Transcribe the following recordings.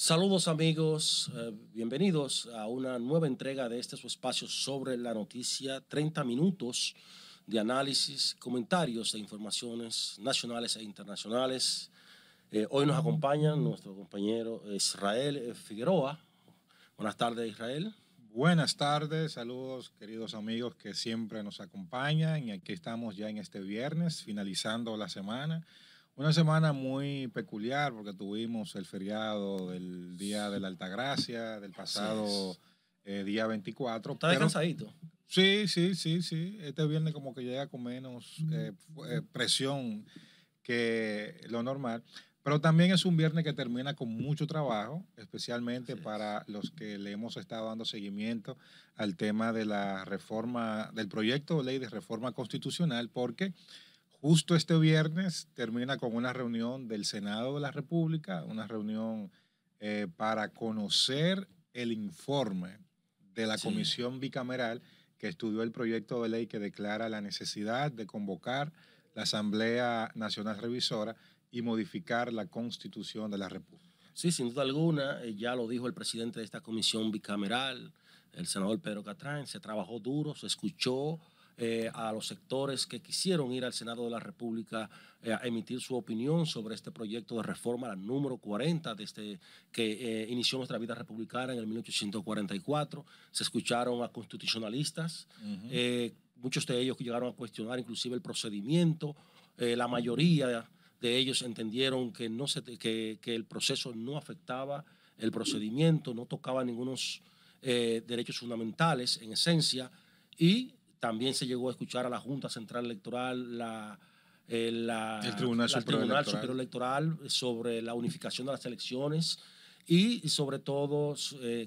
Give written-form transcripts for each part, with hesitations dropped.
Saludos amigos, bienvenidos a una nueva entrega de este su espacio sobre la noticia, 30 minutos de análisis, comentarios e informaciones nacionales e internacionales. Hoy nos acompaña nuestro compañero Israel Figueroa. Buenas tardes, Israel. Buenas tardes, saludos queridos amigos que siempre nos acompañan y aquí estamos ya en este viernes, finalizando la semana. Una semana muy peculiar porque tuvimos el feriado del Día de la Altagracia, del pasado día 24. ¿Está descansadito? Sí. Este viernes como que llega con menos presión que lo normal. Pero también es un viernes que termina con mucho trabajo, especialmente para los que le hemos estado dando seguimiento al tema de la reforma, del proyecto de ley de reforma constitucional, porque justo este viernes termina con una reunión del Senado de la República, una reunión para conocer el informe de la comisión bicameral que estudió el proyecto de ley que declara la necesidad de convocar la Asamblea Nacional Revisora y modificar la Constitución de la República. Sí, sin duda alguna, ya lo dijo el presidente de esta comisión bicameral, el senador Pedro Catrán, se trabajó duro, se escuchó a los sectores que quisieron ir al Senado de la República a emitir su opinión sobre este proyecto de reforma, la número 40, desde que inició nuestra vida republicana en el 1844. Se escucharon a constitucionalistas, muchos de ellos que llegaron a cuestionar inclusive el procedimiento, la mayoría de ellos entendieron que, que el proceso no afectaba el procedimiento, no tocaba ningunos derechos fundamentales en esencia, y también se llegó a escuchar a la Junta Central Electoral, el Tribunal Superior Electoral sobre la unificación de las elecciones y sobre todo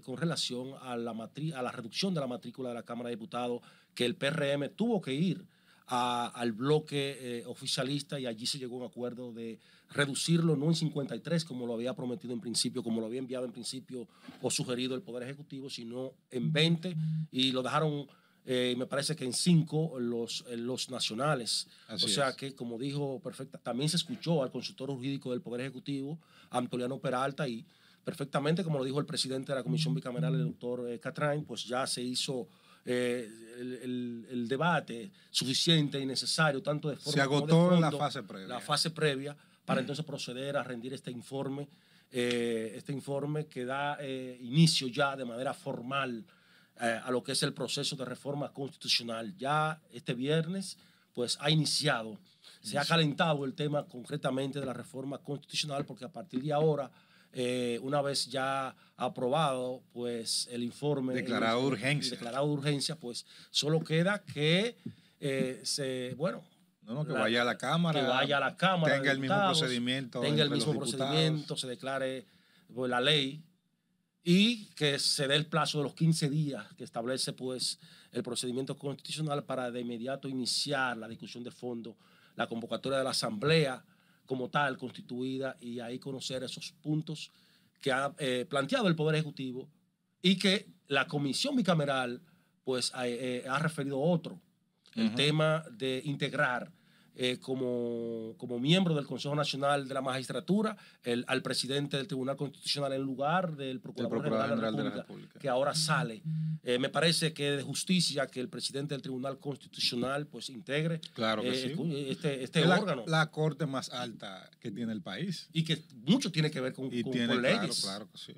con relación a la reducción de la matrícula de la Cámara de Diputados, que el PRM tuvo que ir al bloque oficialista, y allí se llegó a un acuerdo de reducirlo no en 53 como lo había prometido en principio, como lo había enviado en principio o sugerido el Poder Ejecutivo, sino en 20, y lo dejaron me parece que en 5 los nacionales. Así o sea es. que, como dijo perfecta, también se escuchó al consultor jurídico del Poder Ejecutivo, Antoliano Peralta, y perfectamente, como lo dijo el presidente de la Comisión Bicameral, el doctor Catrán, pues ya se hizo el debate suficiente y necesario, tanto de forma se agotó como de fondo, la fase previa, para entonces proceder a rendir este informe que da inicio ya de manera formal a lo que es el proceso de reforma constitucional. Ya este viernes pues ha iniciado, se ha calentado el tema concretamente de la reforma constitucional, porque a partir de ahora, una vez ya aprobado pues el informe declarado de urgencia, pues solo queda que que vaya a la Cámara, tenga el mismo procedimiento, se declare pues, la ley, y que se dé el plazo de los 15 días que establece pues el procedimiento constitucional para de inmediato iniciar la discusión de fondo, la convocatoria de la Asamblea como tal constituida, y ahí conocer esos puntos que ha planteado el Poder Ejecutivo y que la Comisión Bicameral pues ha referido otro, el tema de integrar como miembro del Consejo Nacional de la Magistratura al presidente del Tribunal Constitucional en lugar del Procurador General de la República, que ahora sale. Me parece que es de justicia que el presidente del Tribunal Constitucional pues integre este órgano. La corte más alta que tiene el país. Y que mucho tiene que ver con leyes.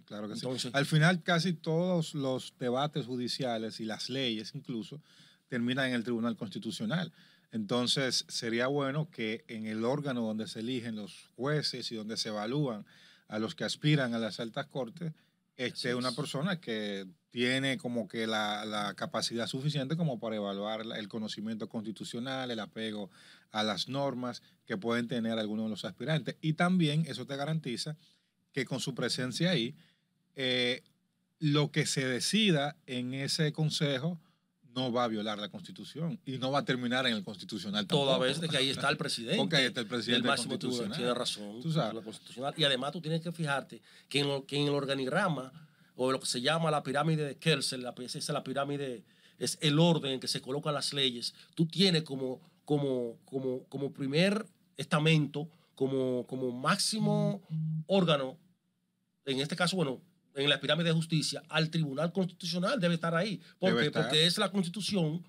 Claro que sí. Al final casi todos los debates judiciales y las leyes incluso terminan en el Tribunal Constitucional. Entonces, sería bueno que en el órgano donde se eligen los jueces y donde se evalúan a los que aspiran a las altas cortes, esté una persona que tiene como que la capacidad suficiente como para evaluar el conocimiento constitucional, el apego a las normas que pueden tener algunos de los aspirantes. Y también eso te garantiza que con su presencia ahí, lo que se decida en ese consejo no va a violar la Constitución y no va a terminar en el Constitucional tampoco. Toda vez de que ahí está el presidente. Porque ahí está el presidente del máximo tribunal. Tiene razón. Tú sabes. La Constitucional. Y además tú tienes que fijarte que en el organigrama, o lo que se llama la pirámide de Kelsen, esa es la pirámide, es el orden en que se colocan las leyes. Tú tienes como primer estamento, como máximo órgano en este caso, bueno, en la pirámide de justicia, al Tribunal Constitucional debe estar ahí. ¿Por qué? Porque es la Constitución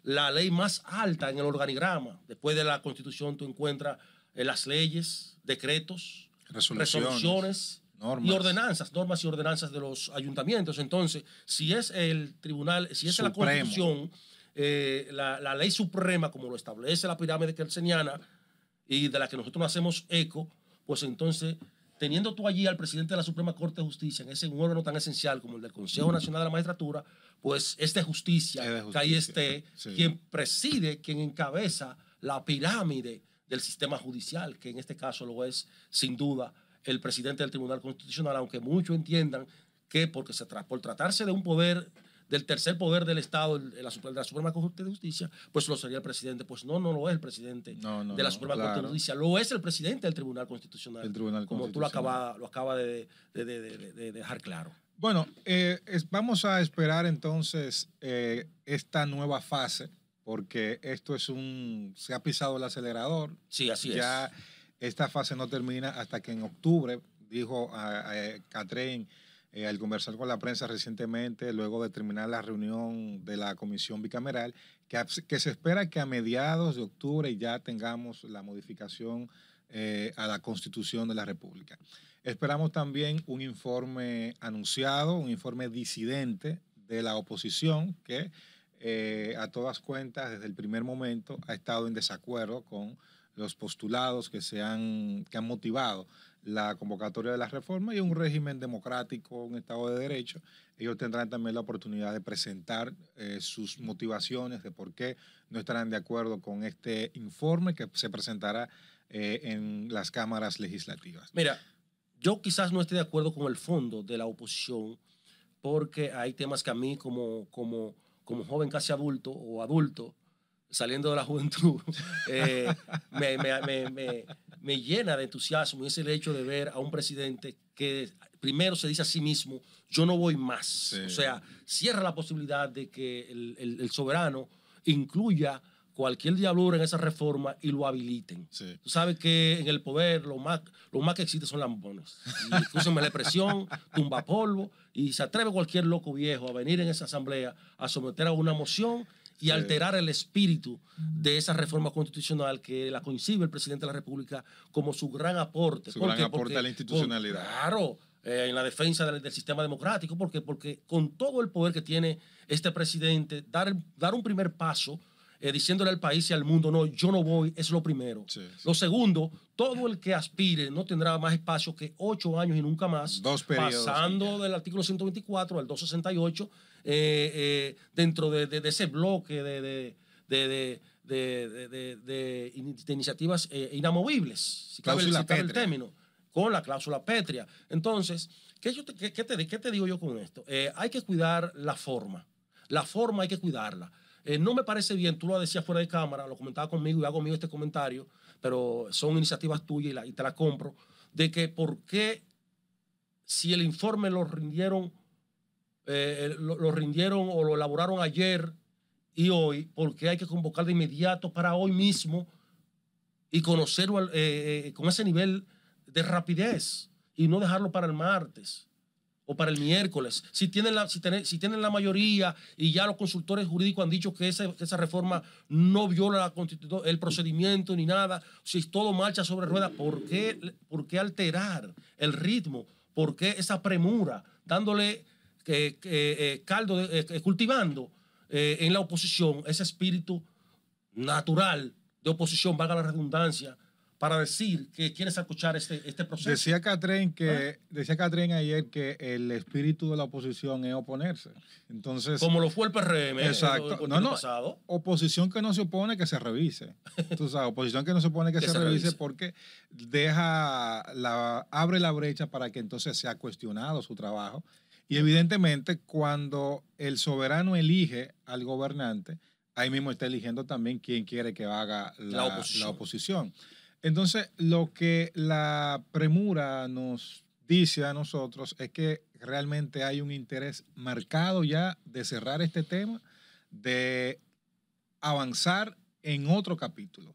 la ley más alta en el organigrama. Después de la Constitución tú encuentras las leyes, decretos, resoluciones y ordenanzas, normas y ordenanzas de los ayuntamientos. Entonces, si es el tribunal, si es la Constitución, la ley suprema, como lo establece la pirámide kelseniana y de la que nosotros nos hacemos eco, pues entonces, teniendo tú allí al presidente de la Suprema Corte de Justicia, en ese órgano tan esencial como el del Consejo Nacional de la Magistratura, pues es de justicia, que ahí esté quien preside, quien encabeza la pirámide del sistema judicial, que en este caso lo es, sin duda, el presidente del Tribunal Constitucional, aunque muchos entiendan que por tratarse de un poder, del tercer poder del Estado, de la Suprema Corte de Justicia, pues lo sería el presidente. Pues no lo es el presidente de la Suprema Corte de Justicia, lo es el presidente del Tribunal Constitucional, como tú lo acabas de dejar claro. Bueno, vamos a esperar entonces esta nueva fase, porque esto se ha pisado el acelerador. Sí, así es. Ya esta fase no termina hasta que en octubre, dijo Catherine, al conversar con la prensa recientemente, luego de terminar la reunión de la comisión bicameral, que se espera que a mediados de octubre ya tengamos la modificación a la Constitución de la República. Esperamos también un informe anunciado, un informe disidente de la oposición que a todas cuentas desde el primer momento ha estado en desacuerdo con los postulados que han motivado la convocatoria de la reforma, y un régimen democrático, un Estado de Derecho. Ellos tendrán también la oportunidad de presentar sus motivaciones de por qué no estarán de acuerdo con este informe que se presentará en las cámaras legislativas. Mira, yo quizás no esté de acuerdo con el fondo de la oposición, porque hay temas que a mí como joven casi adulto o adulto, saliendo de la juventud, me llena de entusiasmo, y es el hecho de ver a un presidente que primero se dice a sí mismo, yo no voy más. Sí. O sea, cierra la posibilidad de que el soberano incluya cualquier diablura en esa reforma y lo habiliten. Sí. Tú sabes que en el poder lo más que existe son lambones. Y escúchenme la expresión, tumba polvo, y se atreve cualquier loco viejo a venir en esa asamblea a someter a una moción y alterar el espíritu de esa reforma constitucional que la concibe el presidente de la República como su gran aporte. Su gran aporte a la institucionalidad. Claro, en la defensa del sistema democrático, porque con todo el poder que tiene este presidente, dar un primer paso diciéndole al país y al mundo, no, yo no voy, es lo primero. Sí, sí. Lo segundo, todo el que aspire no tendrá más espacio que 8 años y nunca más. 2 periodos. Pasando del artículo 124 al 268, dentro de ese bloque de iniciativas inamovibles, si cabe el término, con la cláusula pétrea. Entonces, ¿qué te digo yo con esto? Hay que cuidar la forma. La forma hay que cuidarla. No me parece bien, tú lo decías fuera de cámara, lo comentaba conmigo y hago mío este comentario, pero son iniciativas tuyas y te las compro, de que por qué si el informe lo rindieron o lo elaboraron ayer y hoy, ¿por qué hay que convocar de inmediato para hoy mismo y conocerlo con ese nivel de rapidez y no dejarlo para el martes o para el miércoles? Si tienen la mayoría y ya los consultores jurídicos han dicho que esa reforma no viola el procedimiento ni nada, si todo marcha sobre ruedas, ¿por qué alterar el ritmo? ¿Por qué esa premura? Dándole caldo, cultivando en la oposición ese espíritu natural de oposición, valga la redundancia, para decir que quieres escuchar este proceso. Decía Catherine ayer que el espíritu de la oposición es oponerse. Entonces, como lo fue el PRM. Exacto. El pasado. Oposición que no se opone, que se revise. Tú sabes, oposición que no se opone, que se revise, porque abre la brecha para que entonces sea cuestionado su trabajo. Y evidentemente, cuando el soberano elige al gobernante, ahí mismo está eligiendo también quién quiere que haga la oposición. Entonces, lo que la premura nos dice a nosotros es que realmente hay un interés marcado ya de cerrar este tema, de avanzar en otro capítulo.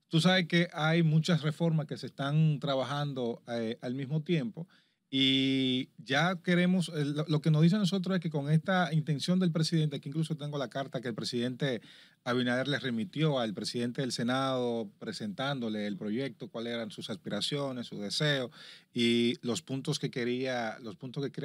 Tú sabes que hay muchas reformas que se están trabajando al mismo tiempo, Y ya queremos, lo que nos dicen nosotros es que con esta intención del presidente, aquí incluso tengo la carta que el presidente Abinader le remitió al presidente del Senado presentándole el proyecto, cuáles eran sus aspiraciones, sus deseos y los puntos que quería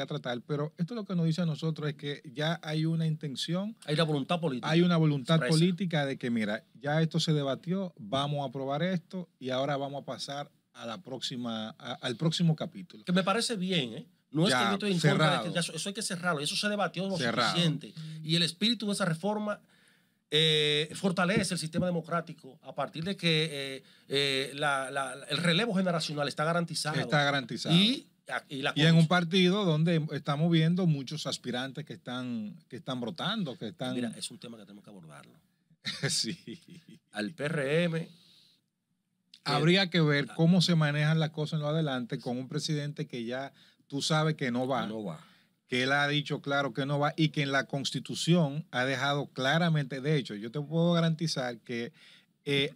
tratar. Pero esto lo que nos dice a nosotros es que ya hay una intención. Hay una voluntad política. Hay una voluntad expresa. política de que, mira, ya esto se debatió, vamos a aprobar esto y ahora vamos a pasar a la próxima, al próximo capítulo. Que me parece bien, ¿eh? No es Ya, que yo estoy en cerrado. contra de que eso hay que cerrarlo. Eso se debatió lo Cerrado. suficiente. Y el espíritu de esa reforma fortalece el sistema democrático a partir de que el relevo generacional está garantizado. Está garantizado. Y en un partido donde estamos viendo muchos aspirantes que están brotando, que están... Mira, es un tema que tenemos que abordarlo. Sí. Al PRM... Habría que ver cómo se manejan las cosas en lo adelante con un presidente que ya tú sabes que no va. No va. Que él ha dicho claro que no va y que en la Constitución ha dejado claramente, de hecho, yo te puedo garantizar que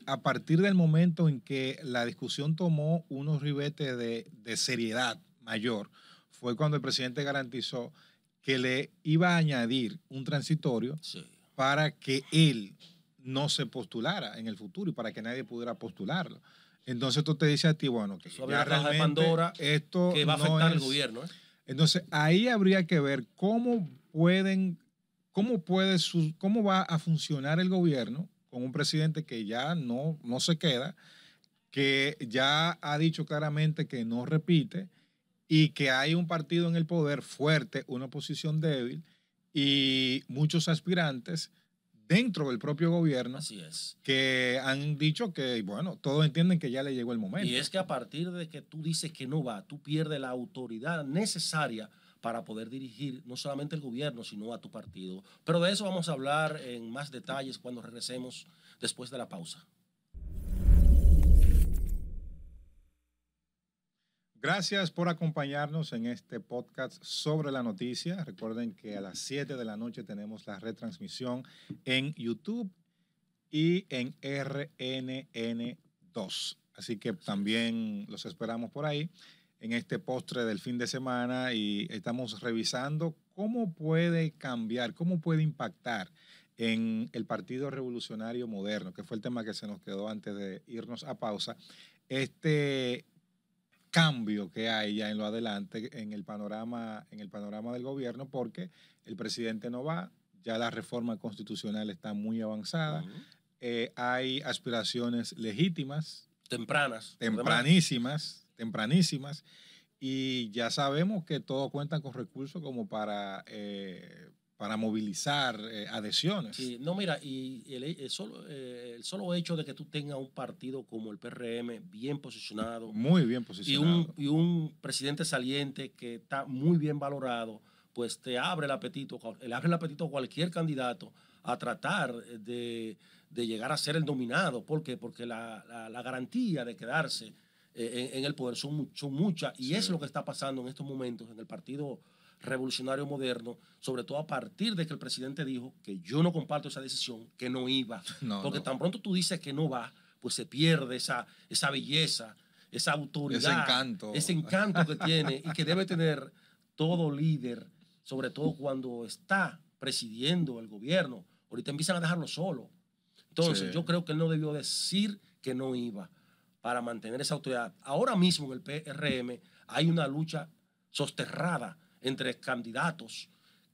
a partir del momento en que la discusión tomó unos ribetes de seriedad mayor, fue cuando el presidente garantizó que le iba a añadir un transitorio para que él no se postulara en el futuro y para que nadie pudiera postularlo. Entonces esto te dice a ti, bueno, que ya realmente Pandora, esto que va a afectar al gobierno. Entonces ahí habría que ver cómo va a funcionar el gobierno con un presidente que ya no se queda, que ya ha dicho claramente que no repite y que hay un partido en el poder fuerte, una oposición débil y muchos aspirantes dentro del propio gobierno. Así es. Que han dicho que, bueno, todos entienden que ya le llegó el momento. Y es que a partir de que tú dices que no va, tú pierdes la autoridad necesaria para poder dirigir no solamente el gobierno, sino a tu partido. Pero de eso vamos a hablar en más detalles cuando regresemos después de la pausa. Gracias por acompañarnos en este podcast sobre la noticia. Recuerden que a las 7 de la noche tenemos la retransmisión en YouTube y en RNN2. Así que también los esperamos por ahí en este postre del fin de semana y estamos revisando cómo puede cambiar, cómo puede impactar en el Partido Revolucionario Moderno, que fue el tema que se nos quedó antes de irnos a pausa. Este cambio que hay ya en lo adelante en el panorama del gobierno, porque el presidente no va, ya la reforma constitucional está muy avanzada, hay aspiraciones legítimas, tempranísimas, y ya sabemos que todos cuentan con recursos como para movilizar adhesiones. Sí, no, mira, y el solo hecho de que tú tengas un partido como el PRM bien posicionado. Muy bien posicionado. Y un presidente saliente que está muy bien valorado, pues le abre el apetito a cualquier candidato a tratar de llegar a ser el dominado. ¿Por qué? Porque la garantía de quedarse en el poder son muchas, y es lo que está pasando en estos momentos en el Partido Revolucionario Moderno, sobre todo a partir de que el presidente dijo que yo no comparto esa decisión, que no iba. Porque tan pronto tú dices que no va, pues se pierde esa belleza, esa autoridad, ese encanto que tiene y que debe tener todo líder, sobre todo cuando está presidiendo el gobierno. Ahorita empiezan a dejarlo solo. Entonces yo creo que él no debió decir que no iba para mantener esa autoridad. Ahora mismo en el PRM hay una lucha soterrada entre candidatos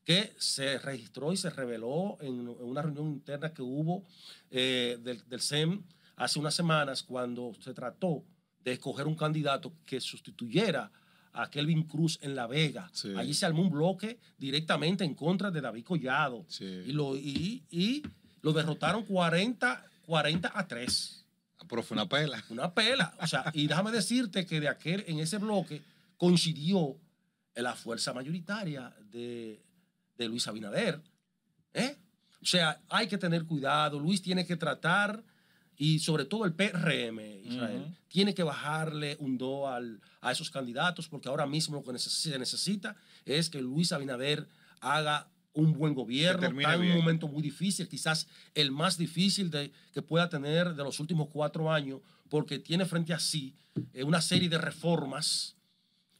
que se registró y se reveló en una reunión interna que hubo del SEM hace unas semanas, cuando se trató de escoger un candidato que sustituyera a Kelvin Cruz en La Vega. Allí se armó un bloque directamente en contra de David Collado y lo derrotaron 40-3. Pero fue una pela. Una pela. O sea, y déjame decirte que en ese bloque coincidió la fuerza mayoritaria de Luis Abinader. O sea, hay que tener cuidado. Luis tiene que tratar, y sobre todo el PRM, Israel, tiene que bajarle un do a esos candidatos, porque ahora mismo lo que se necesita es que Luis Abinader haga un buen gobierno. Está en un momento muy difícil, quizás el más difícil que pueda tener de los últimos 4 años, porque tiene frente a sí una serie de reformas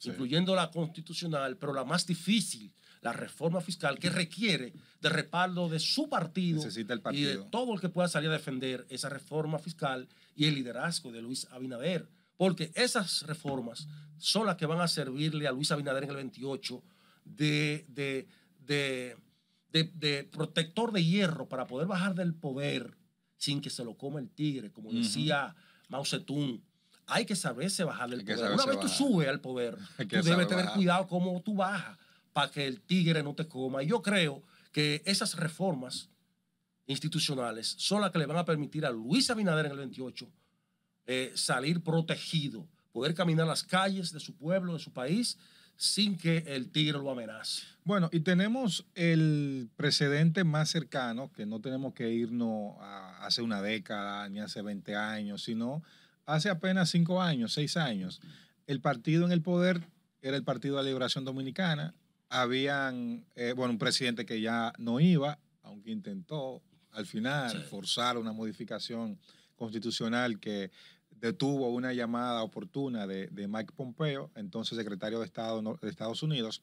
incluyendo la constitucional, pero la más difícil, la reforma fiscal, que requiere de respaldo de su partido, Necesita el y partido. de todo el que pueda salir a defender esa reforma fiscal y el liderazgo de Luis Abinader. Porque esas reformas son las que van a servirle a Luis Abinader en el 28 de protector de hierro para poder bajar del poder sin que se lo coma el tigre, como decía Mao Zedong. Hay que saberse bajar del poder. Una vez tú subes al poder, tú debes tener cuidado cómo tú bajas para que el tigre no te coma. Y yo creo que esas reformas institucionales son las que le van a permitir a Luis Abinader en el 28 salir protegido, poder caminar las calles de su pueblo, de su país, sin que el tigre lo amenace. Bueno, y tenemos el precedente más cercano, que no tenemos que irnos a hace una década ni hace 20 años, sino hace apenas 5 años, 6 años. El partido en el poder era el Partido de la Liberación Dominicana. Habían, un presidente que ya no iba, aunque intentó al final forzar una modificación constitucional que detuvo una llamada oportuna de Mike Pompeo, entonces secretario de Estado de Estados Unidos,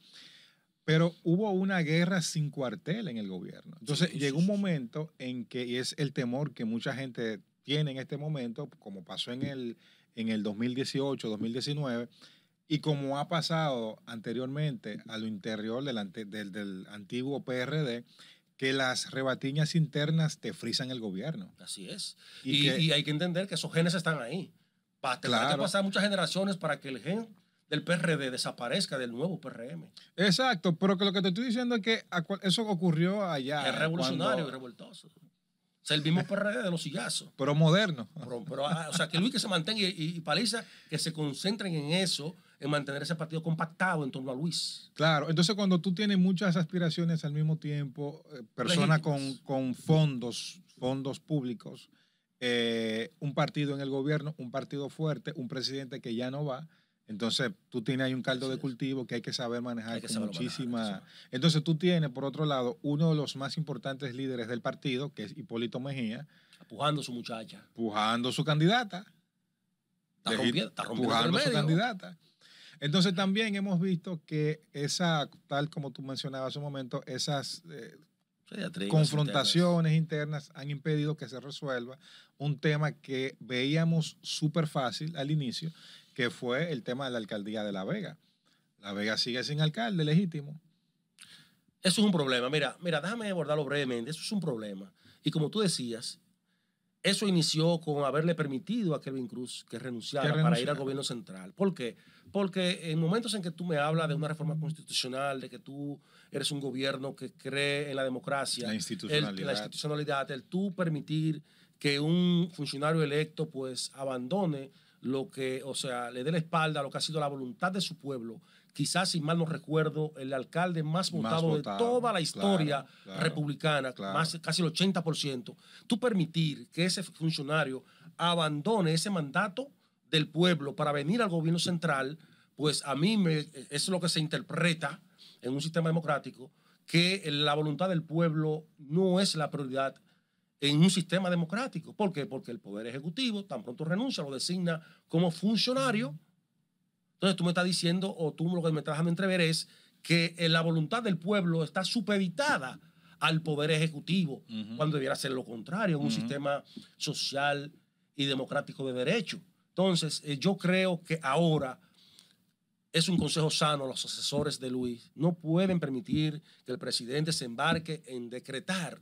pero hubo una guerra sin cuartel en el gobierno. Entonces llegó un momento en que, y es el temor que mucha gente tiene en este momento, como pasó en el 2018, 2019, y como ha pasado anteriormente a lo interior del antiguo PRD, que las rebatiñas internas te frisan el gobierno. Así es. Y hay que entender que esos genes están ahí. Tendrá que pasar muchas generaciones para que el gen del PRD desaparezca del nuevo PRM. Exacto, pero que lo que te estoy diciendo es que eso ocurrió allá. Es revolucionario y revoltoso. Es el mismo PRD de los sillazos. Pero moderno. O sea, que Luis que se mantenga y Paliza que se concentren en eso, en mantener ese partido compactado en torno a Luis. Claro, entonces cuando tú tienes muchas aspiraciones al mismo tiempo, personas con fondos públicos, un partido en el gobierno, un partido fuerte, un presidente que ya no va, entonces tú tienes ahí un caldo de cultivo que hay que saber manejar con muchísima... Entonces tú tienes, por otro lado, uno de los más importantes líderes del partido, que es Hipólito Mejía. Empujando a su muchacha. Empujando su candidata. Está rompiendo empujando su candidata. Entonces también hemos visto que tal como tú mencionabas hace un momento, esas confrontaciones internas han impedido que se resuelva un tema que veíamos súper fácil al inicio, que fue el tema de la alcaldía de La Vega. La Vega sigue sin alcalde legítimo. Eso es un problema. Mira, déjame abordarlo brevemente. Eso es un problema. Y como tú decías, eso inició con haberle permitido a Kelvin Cruz que renunciara para ir al gobierno central. ¿Por qué? Porque en momentos en que tú me hablas de una reforma constitucional, de que tú eres un gobierno que cree en la democracia, la institucionalidad, el tú permitir que un funcionario electo pues abandone lo que, o sea, le dé la espalda a lo que ha sido la voluntad de su pueblo. Quizás, si mal no recuerdo, el alcalde más votado de toda la historia republicana, casi el 80%. Tú permitir que ese funcionario abandone ese mandato del pueblo para venir al gobierno central, pues a mí eso es lo que se interpreta en un sistema democrático, que la voluntad del pueblo no es la prioridad en un sistema democrático. ¿Por qué? Porque el Poder Ejecutivo tan pronto renuncia, lo designa como funcionario. Entonces tú me estás diciendo, o tú lo que me estás dejando entrever es que la voluntad del pueblo está supeditada al Poder Ejecutivo, cuando debiera ser lo contrario, en un sistema social y democrático de derecho. Entonces, yo creo que ahora es un consejo sano. Los asesores de Luis no pueden permitir que el presidente se embarque en decretar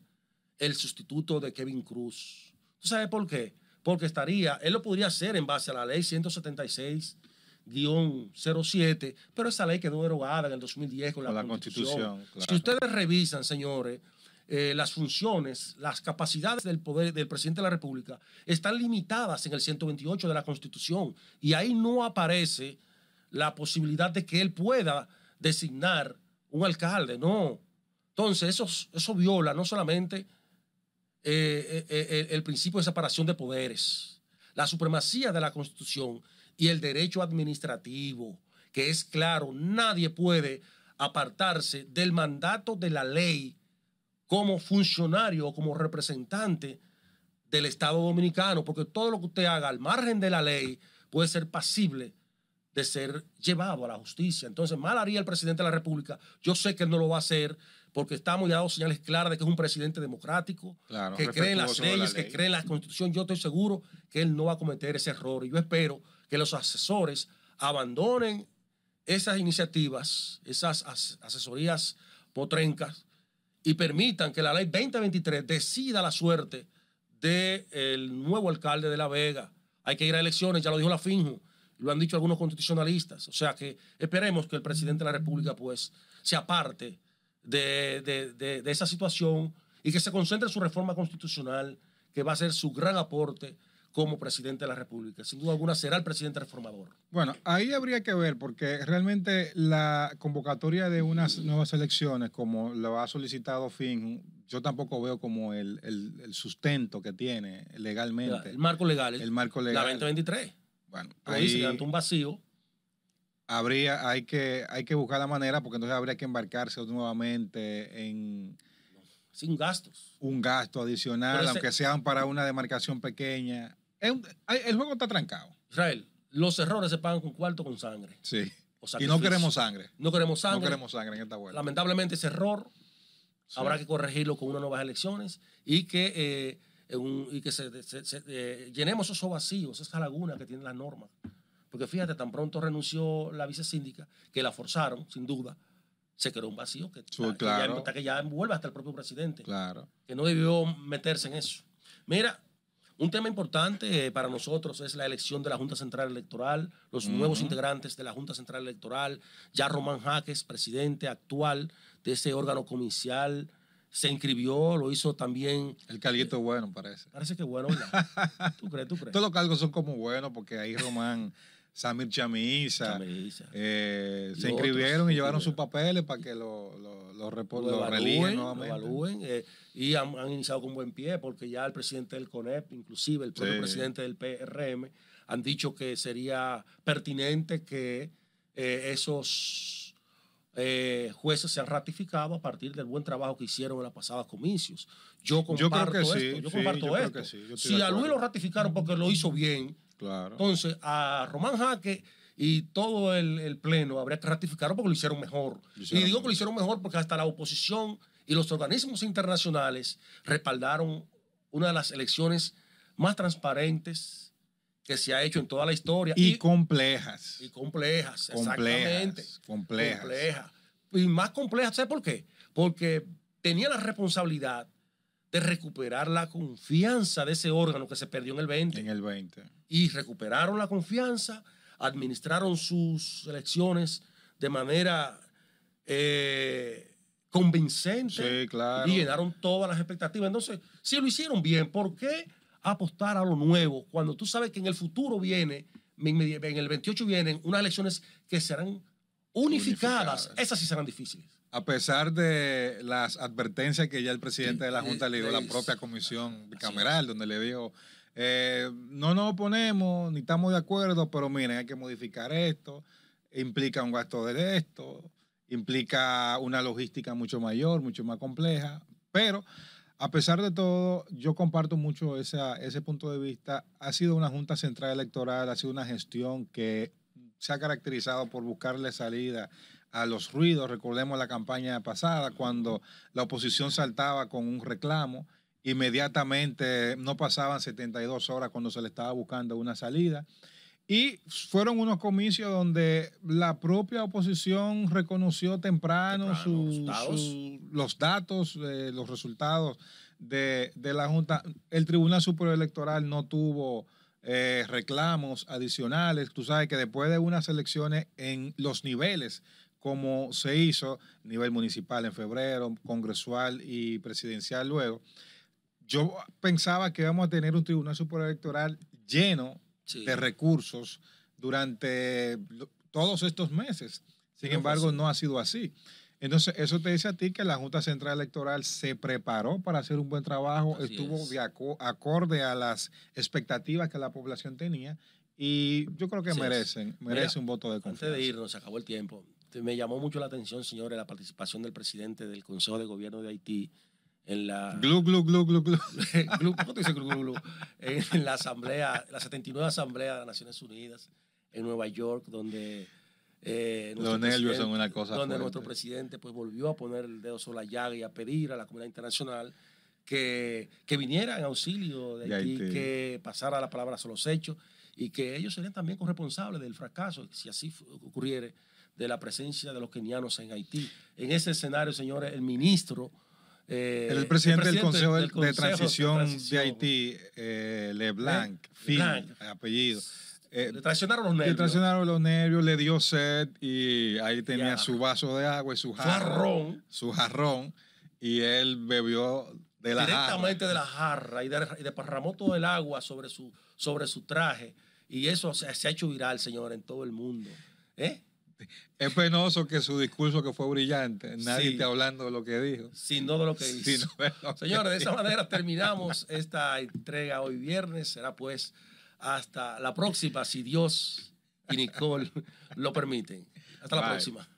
el sustituto de Kelvin Cruz. ¿Tú sabes por qué? Porque él lo podría hacer en base a la ley 176-07, pero esa ley quedó derogada en el 2010 con la Constitución. Claro. Si ustedes revisan, señores, las funciones, las capacidades del poder del presidente de la República están limitadas en el 128 de la Constitución, y ahí no aparece la posibilidad de que él pueda designar un alcalde, no. Entonces eso viola no solamente el principio de separación de poderes, la supremacía de la Constitución y el derecho administrativo, que es claro, nadie puede apartarse del mandato de la ley como funcionario o como representante del Estado Dominicano, porque todo lo que usted haga al margen de la ley puede ser pasible de ser llevado a la justicia. Entonces, mal haría el presidente de la República. Yo sé que él no lo va a hacer porque estamos ya dando señales claras de que es un presidente democrático, Claro, que cree en las respetuoso de la leyes, que ley. cree en la Constitución. Yo estoy seguro que él no va a cometer ese error. Y yo espero que los asesores abandonen esas iniciativas, esas asesorías potrencas, y permitan que la ley 2023 decida la suerte del nuevo alcalde de La Vega. Hay que ir a elecciones, ya lo dijo la Finjo, lo han dicho algunos constitucionalistas. O sea que esperemos que el presidente de la República pues se aparte de esa situación y que se concentre en su reforma constitucional, que va a ser su gran aporte como presidente de la República. Sin duda alguna será el presidente reformador. Bueno, ahí habría que ver, porque realmente la convocatoria de unas nuevas elecciones, como lo ha solicitado Finjo, yo tampoco veo como el sustento que tiene legalmente. El marco legal. El marco legal. La 2023. Bueno, ahí se levanta un vacío. Hay que buscar la manera, porque entonces habría que embarcarse nuevamente en... Sin gastos. Un gasto adicional, aunque sean para una demarcación pequeña. El juego está trancado. Israel, los errores se pagan con cuarto, con sangre. Sí. Y no queremos sangre. No queremos sangre. No queremos sangre en esta vuelta. Lamentablemente ese error habrá que corregirlo con unas nuevas elecciones y que, llenemos esos vacíos, esa laguna que tiene la norma. Porque fíjate, tan pronto renunció la vicesíndica, que la forzaron, sin duda, se creó un vacío que ya envuelve hasta el propio presidente. Claro. Que no debió meterse en eso. Mira, un tema importante para nosotros es la elección de la Junta Central Electoral, los nuevos integrantes de la Junta Central Electoral. Ya Román Jaques, presidente actual de ese órgano comicial, se inscribió, lo hizo también. El carguito bueno, parece. Parece que bueno, ¿verdad? ¿Tú crees? Todos los cargos son como buenos, porque ahí Román, Samir Chamisa, se inscribieron y llevaron sus papeles para que lo relíen nuevamente. Lo evalúen, y han iniciado con buen pie, porque ya el presidente del CONEP, inclusive el propio presidente del PRM, han dicho que sería pertinente que esos jueces sean ratificados a partir del buen trabajo que hicieron en las pasadas comicios. Yo comparto esto. Si a Luis lo ratificaron porque lo hizo bien, claro. Entonces a Román Jaques y todo el pleno habría que ratificarlo porque lo hicieron mejor. Y digo que lo hicieron mejor porque hasta la oposición y los organismos internacionales respaldaron una de las elecciones más transparentes que se ha hecho en toda la historia. Y complejas. Exactamente. Complejas. Y más complejas, ¿sabes por qué? Porque tenía la responsabilidad de recuperar la confianza de ese órgano que se perdió en el 20. Y recuperaron la confianza, administraron sus elecciones de manera convincente. Sí, claro. Y llenaron todas las expectativas. Entonces, si lo hicieron bien, ¿por qué apostar a lo nuevo cuando tú sabes que en el futuro viene, en el 28 vienen unas elecciones que serán unificadas? Esas sí serán difíciles. A pesar de las advertencias que ya el presidente de la Junta le dio a la propia comisión bicameral, donde le dijo, no nos oponemos, ni estamos de acuerdo, pero miren, hay que modificar esto, implica un gasto de esto, implica una logística mucho mayor, mucho más compleja, pero a pesar de todo, yo comparto mucho ese punto de vista. Ha sido una Junta Central Electoral, ha sido una gestión que se ha caracterizado por buscarle salida a los ruidos. Recordemos la campaña pasada, cuando la oposición saltaba con un reclamo, inmediatamente no pasaban 72 horas cuando se le estaba buscando una salida. Y fueron unos comicios donde la propia oposición reconoció temprano los datos, los resultados de la Junta. El Tribunal Superior Electoral no tuvo reclamos adicionales. Tú sabes que después de unas elecciones en los niveles, como se hizo, nivel municipal en febrero, congresual y presidencial luego, yo pensaba que íbamos a tener un Tribunal Superior Electoral lleno de recursos durante todos estos meses. Sin embargo, no ha sido así. Entonces, eso te dice a ti que la Junta Central Electoral se preparó para hacer un buen trabajo, estuvo acorde a las expectativas que la población tenía, y yo creo que merece un voto de confianza. Antes de irnos, se acabó el tiempo. Me llamó mucho la atención, señores, la participación del presidente del Consejo de Gobierno de Haití en la... Glu. ¿Cómo te dice glu? En la asamblea, la 79 Asamblea de las Naciones Unidas, en Nueva York, donde los nervios son una cosa donde fuerte. nuestro presidente pues volvió a poner el dedo sobre la llaga y a pedir a la comunidad internacional que viniera en auxilio de Haití, que pasara la palabra a los hechos y que ellos serían también corresponsables del fracaso, si así ocurriere, de la presencia de los kenianos en Haití. En ese escenario, señores, el ministro... el presidente del Consejo de Transición de Haití, LeBlanc, apellido. Le traicionaron los nervios. Le traicionaron los nervios, le dio sed y ahí tenía su vaso de agua y su jarrón, y él bebió de la directamente de la jarra y derramó todo el agua sobre su traje, y eso se ha hecho viral, señor, en todo el mundo. Es penoso que su discurso, que fue brillante, nadie esté hablando de lo que dijo. Sino de lo que hizo. Señores, de esa manera terminamos esta entrega hoy viernes. Será pues hasta la próxima, si Dios y Nicole lo permiten. Hasta la próxima.